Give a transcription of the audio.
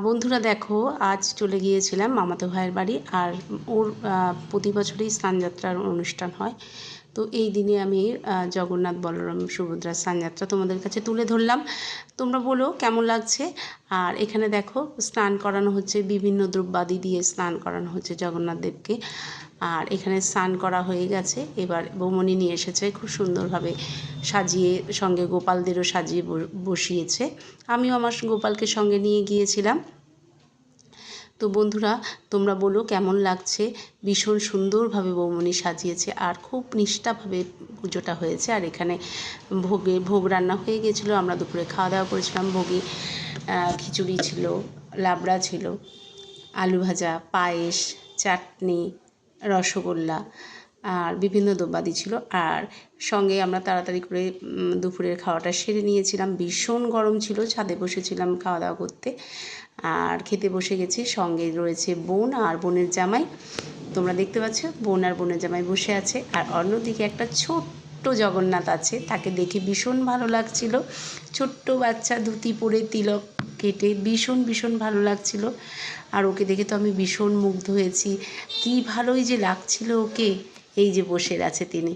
বন্ধুরা দেখো, আজ চলে গিয়েছিলাম মামাতো ভাইয়ের বাড়ি। আর ওর প্রতি বছরই স্নানযাত্রার অনুষ্ঠান হয়। তো এই দিনে আমি জগন্নাথ বলরাম সুভদ্রার স্নানযাত্রা তোমাদের কাছে তুলে ধরলাম। তোমরা বলো কেমন লাগছে। আর এখানে দেখো স্নান করানো হচ্ছে, বিভিন্ন দ্রব্যাদি দিয়ে স্নান করানো হচ্ছে জগন্নাথ দেবকে। আর এখানে স্নান করা হয়ে গেছে, এবার বৌমণি নিয়ে এসেছে খুব সুন্দরভাবে সাজিয়ে, সঙ্গে গোপালদেরও সাজিয়ে বসিয়েছে। আমিও আমার গোপালকে সঙ্গে নিয়ে গিয়েছিলাম। তো বন্ধুরা তোমরা বলো কেমন লাগছে। ভীষণ সুন্দরভাবে বৌমণি সাজিয়েছে আর খুব নিষ্ঠাভাবে পুজোটা হয়েছে। আর এখানে ভোগ রান্না হয়ে গিয়েছিলো, আমরা দুপুরে খাওয়া দাওয়া করেছিলাম। ভোগে খিচুড়ি ছিল, লাবড়া ছিল, আলু ভাজা, পায়েস, চাটনি, রসগোল্লা আর বিভিন্ন দ্রব্যাদি ছিল। আর সঙ্গে আমরা তাড়াতাড়ি করে দুপুরের খাওয়াটা সেরে নিয়েছিলাম। ভীষণ গরম ছিল, ছাদে বসেছিলাম খাওয়া দাওয়া করতে। আর খেতে বসে গেছি, সঙ্গে রয়েছে বোন আর বোনের জামাই। তোমরা দেখতে পাচ্ছ বোন আর বোনের জামাই বসে আছে। আর অন্যদিকে একটা ছোট্ট জগন্নাথ আছে, তাকে দেখে ভীষণ ভালো লাগছিল। ছোট্ট বাচ্চা, ধুতি পরে, তিলক কেটে, ভীষণ ভীষণ ভালো লাগছিল। আর ওকে দেখে তো আমি ভীষণ মুগ্ধ হয়েছি। কী ভালোই যে লাগছিল ওকে। এই যে বসে আছে তিনি।